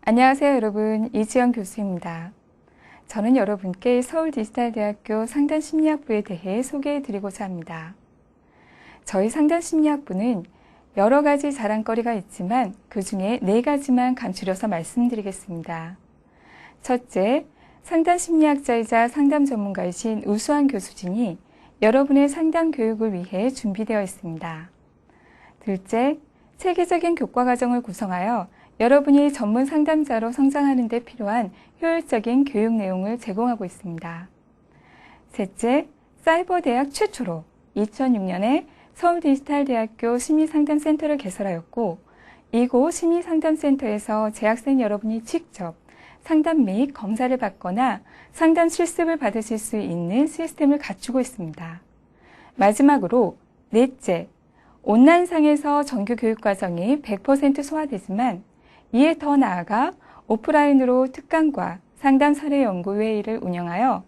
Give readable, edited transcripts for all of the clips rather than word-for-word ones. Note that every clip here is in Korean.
안녕하세요 여러분, 이지연 교수입니다. 저는 여러분께 서울디지털대학교 상담심리학부에 대해 소개해 드리고자 합니다. 저희 상담심리학부는 여러 가지 자랑거리가 있지만 그 중에 4가지만 감추려서 말씀드리겠습니다. 첫째, 상담심리학자이자 상담 전문가이신 우수한 교수진이 여러분의 상담 교육을 위해 준비되어 있습니다. 둘째, 체계적인 교과 과정을 구성하여 여러분이 전문 상담자로 성장하는 데 필요한 효율적인 교육 내용을 제공하고 있습니다. 셋째, 사이버대학 최초로 2006년에 서울디지털대학교 심리상담센터를 개설하였고, 이곳 심리상담센터에서 재학생 여러분이 직접 상담 및 검사를 받거나 상담 실습을 받으실 수 있는 시스템을 갖추고 있습니다. 마지막으로 넷째, 온라인상에서 정규 교육과정이 100% 소화되지만 이에 더 나아가 오프라인으로 특강과 상담 사례 연구회의를 운영하여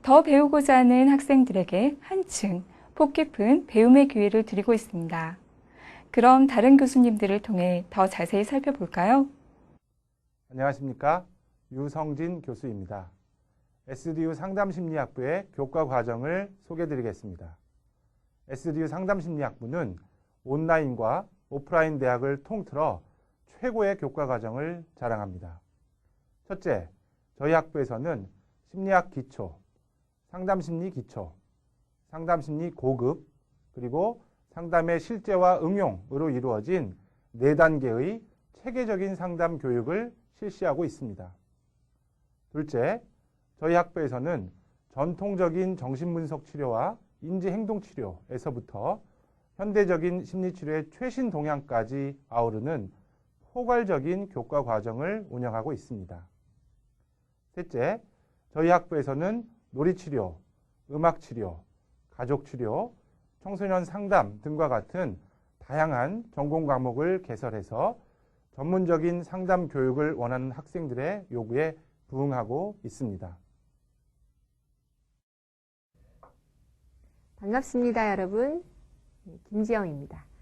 더 배우고자 하는 학생들에게 한층 폭 깊은 배움의 기회를 드리고 있습니다. 그럼 다른 교수님들을 통해 더 자세히 살펴볼까요? 안녕하십니까? 유성진 교수입니다. SDU 상담심리학부의 교과 과정을 소개해드리겠습니다. SDU 상담심리학부는 온라인과 오프라인 대학을 통틀어 최고의 교과 과정을 자랑합니다. 첫째, 저희 학부에서는 심리학 기초, 상담심리 기초, 상담심리 고급, 그리고 상담의 실제와 응용으로 이루어진 4단계의 체계적인 상담 교육을 실시하고 있습니다. 둘째, 저희 학부에서는 전통적인 정신분석 치료와 인지행동치료에서부터 현대적인 심리치료의 최신 동향까지 아우르는 포괄적인 교과 과정을 운영하고 있습니다. 셋째, 저희 학부에서는 놀이치료, 음악치료, 가족치료, 청소년 상담 등과 같은 다양한 전공 과목을 개설해서 전문적인 상담 교육을 원하는 학생들의 요구에 부응하고 있습니다. 반갑습니다, 여러분. 김지영입니다.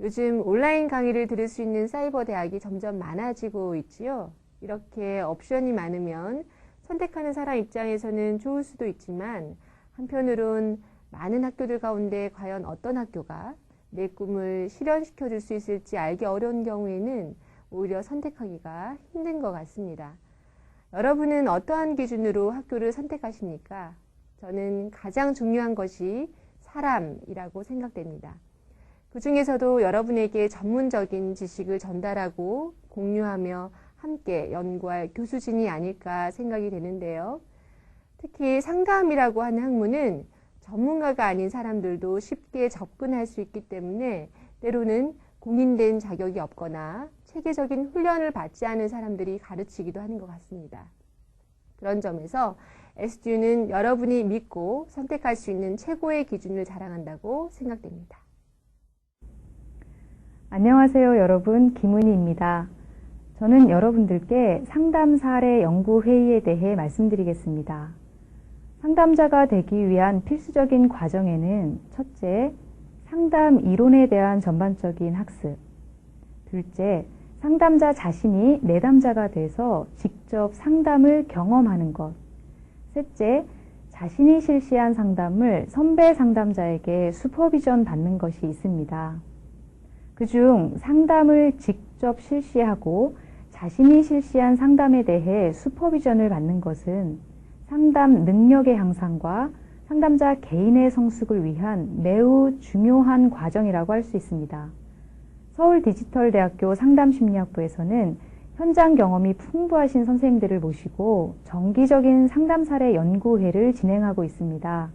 요즘 온라인 강의를 들을 수 있는 사이버 대학이 점점 많아지고 있지요. 이렇게 옵션이 많으면 선택하는 사람 입장에서는 좋을 수도 있지만 한편으론 많은 학교들 가운데 과연 어떤 학교가 내 꿈을 실현시켜 줄 수 있을지 알기 어려운 경우에는 오히려 선택하기가 힘든 것 같습니다. 여러분은 어떠한 기준으로 학교를 선택하십니까? 저는 가장 중요한 것이 사람이라고 생각됩니다. 그 중에서도 여러분에게 전문적인 지식을 전달하고 공유하며 함께 연구할 교수진이 아닐까 생각이 되는데요. 특히 상담이라고 하는 학문은 전문가가 아닌 사람들도 쉽게 접근할 수 있기 때문에 때로는 공인된 자격이 없거나 체계적인 훈련을 받지 않은 사람들이 가르치기도 하는 것 같습니다. 그런 점에서 SDU는 여러분이 믿고 선택할 수 있는 최고의 기준을 자랑한다고 생각됩니다. 안녕하세요 여러분, 김은희입니다. 저는 여러분들께 상담 사례 연구 회의에 대해 말씀드리겠습니다. 상담자가 되기 위한 필수적인 과정에는 첫째, 상담 이론에 대한 전반적인 학습. 둘째, 상담자 자신이 내담자가 돼서 직접 상담을 경험하는 것. 셋째, 자신이 실시한 상담을 선배 상담자에게 슈퍼비전 받는 것이 있습니다. 그중 상담을 직접 실시하고 자신이 실시한 상담에 대해 슈퍼비전을 받는 것은 상담 능력의 향상과 상담자 개인의 성숙을 위한 매우 중요한 과정이라고 할 수 있습니다. 서울디지털대학교 상담심리학부에서는 현장 경험이 풍부하신 선생님들을 모시고 정기적인 상담 사례 연구회를 진행하고 있습니다.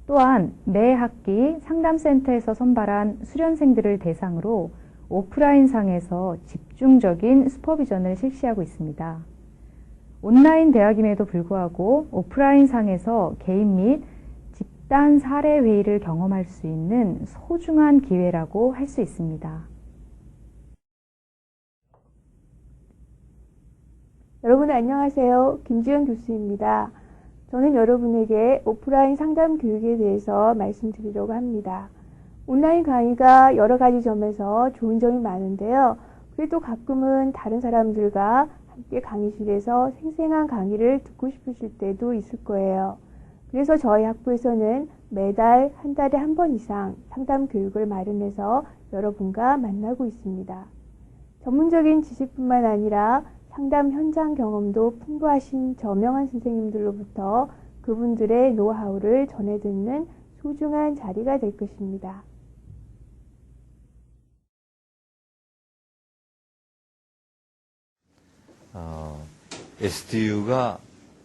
또한 매 학기 상담센터에서 선발한 수련생들을 대상으로 오프라인상에서 집중적인 슈퍼비전을 실시하고 있습니다. 온라인 대학임에도 불구하고 오프라인상에서 개인 및 집단 사례 회의를 경험할 수 있는 소중한 기회라고 할 수 있습니다. 여러분 안녕하세요. 김지연 교수입니다. 저는 여러분에게 오프라인 상담 교육에 대해서 말씀드리려고 합니다. 온라인 강의가 여러 가지 점에서 좋은 점이 많은데요. 그래도 가끔은 다른 사람들과 여러분께 강의실에서 생생한 강의를 듣고 싶으실 때도 있을 거예요. 그래서 저희 학부에서는 매달 한 달에 한 번 이상 상담 교육을 마련해서 여러분과 만나고 있습니다. 전문적인 지식뿐만 아니라 상담 현장 경험도 풍부하신 저명한 선생님들로부터 그분들의 노하우를 전해 듣는 소중한 자리가 될 것입니다. SDU가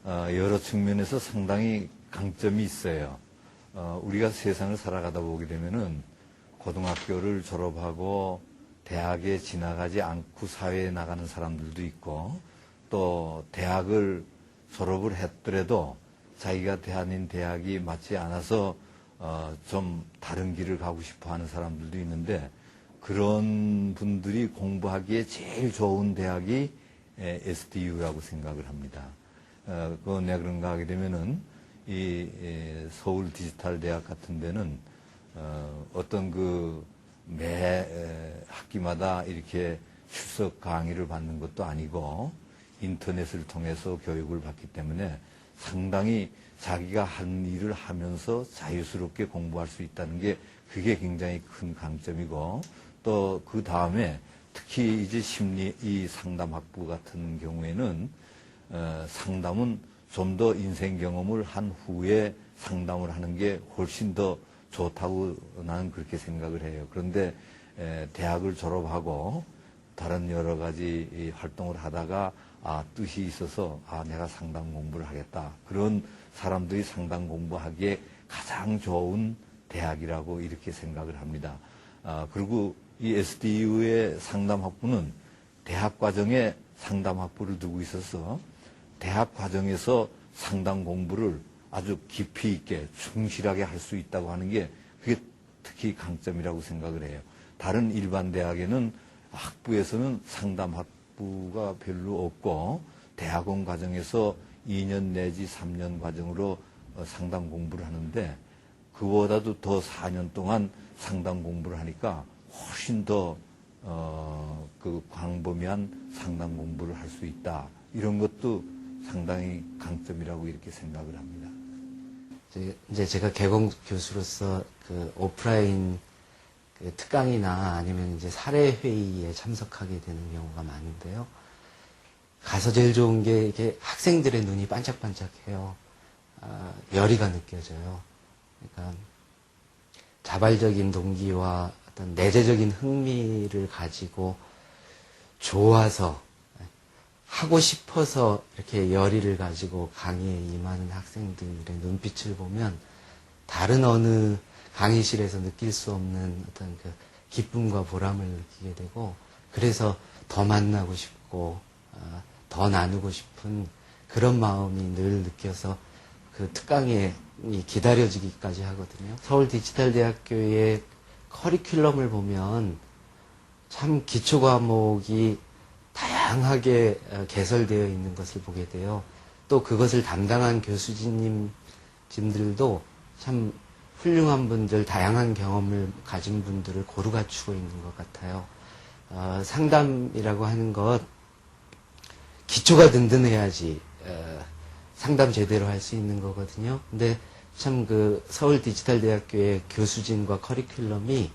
여러 측면에서 상당히 강점이 있어요. 우리가 세상을 살아가다 보게 되면은 고등학교를 졸업하고 대학에 지나가지 않고 사회에 나가는 사람들도 있고, 또 대학을 졸업을 했더라도 자기가 다닌 대학이 맞지 않아서 좀 다른 길을 가고 싶어 하는 사람들도 있는데, 그런 분들이 공부하기에 제일 좋은 대학이 SDU라고 생각을 합니다. 그 내가 그런가 하게 되면은 이 서울 디지털 대학 같은 데는 어떤 그 매 학기마다 이렇게 출석 강의를 받는 것도 아니고 인터넷을 통해서 교육을 받기 때문에 상당히 자기가 한 일을 하면서 자유스럽게 공부할 수 있다는 게 그게 굉장히 큰 강점이고, 또 그 다음에 특히 이제 이 상담학부 같은 경우에는 상담은 좀 더 인생 경험을 한 후에 상담을 하는 게 훨씬 더 좋다고 나는 그렇게 생각을 해요. 그런데 대학을 졸업하고 다른 여러 가지 활동을 하다가 뜻이 있어서 내가 상담 공부를 하겠다. 그런 사람들이 상담 공부하기에 가장 좋은 대학이라고 이렇게 생각을 합니다. 그리고 이 SDU의 상담학부는 대학 과정에 상담학부를 두고 있어서 대학 과정에서 상담 공부를 아주 깊이 있게 충실하게 할 수 있다고 하는 게 그게 특히 강점이라고 생각을 해요. 다른 일반 대학에는 학부에서는 상담학부가 별로 없고 대학원 과정에서 2년 내지 3년 과정으로 상담 공부를 하는데, 그보다도 더 4년 동안 상담 공부를 하니까 훨씬 더 그 광범위한 상담 공부를 할 수 있다. 이런 것도 상당히 강점이라고 이렇게 생각을 합니다. 이제 제가 개공 교수로서 그 오프라인 그 특강이나 아니면 이제 사례 회의에 참석하게 되는 경우가 많은데요. 가서 제일 좋은 게 이게 학생들의 눈이 반짝반짝해요. 열의가 느껴져요. 그러니까 자발적인 동기와 어떤 내재적인 흥미를 가지고 좋아서 하고 싶어서 이렇게 열의를 가지고 강의에 임하는 학생들의 눈빛을 보면 다른 어느 강의실에서 느낄 수 없는 어떤 그 기쁨과 보람을 느끼게 되고, 그래서 더 만나고 싶고 더 나누고 싶은 그런 마음이 늘 느껴서 그 특강에 기다려지기까지 하거든요. 서울 디지털대학교의 커리큘럼을 보면 참 기초 과목이 다양하게 개설되어 있는 것을 보게 돼요. 또 그것을 담당한 교수진님들도 참 훌륭한 분들, 다양한 경험을 가진 분들을 고루 갖추고 있는 것 같아요. 상담이라고 하는 것, 기초가 든든해야지 상담 제대로 할 수 있는 거거든요. 근데 참 그 서울 디지털대학교의 교수진과 커리큘럼이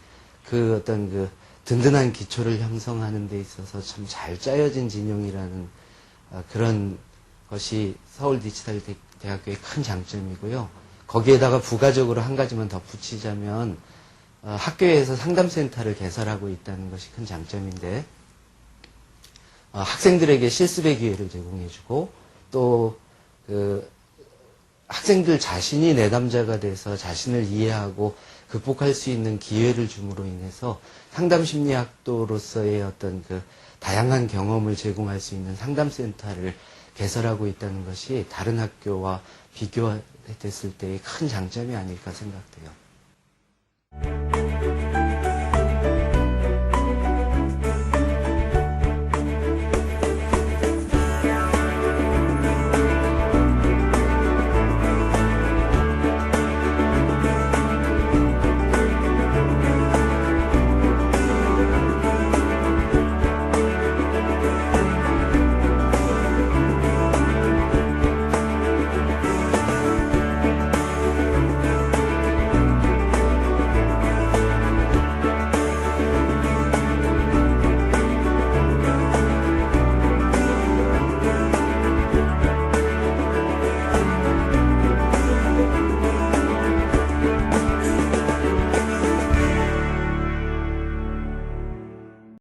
그 어떤 그 든든한 기초를 형성하는 데 있어서 참 잘 짜여진 진영이라는 그런 것이 서울 디지털대학교의 큰 장점이고요. 거기에다가 부가적으로 한 가지만 덧붙이자면 학교에서 상담센터를 개설하고 있다는 것이 큰 장점인데, 학생들에게 실습의 기회를 제공해주고, 또 그 학생들 자신이 내담자가 돼서 자신을 이해하고 극복할 수 있는 기회를 줌으로 인해서 상담심리학도로서의 어떤 그 다양한 경험을 제공할 수 있는 상담센터를 개설하고 있다는 것이 다른 학교와 비교했을 때의 큰 장점이 아닐까 생각돼요.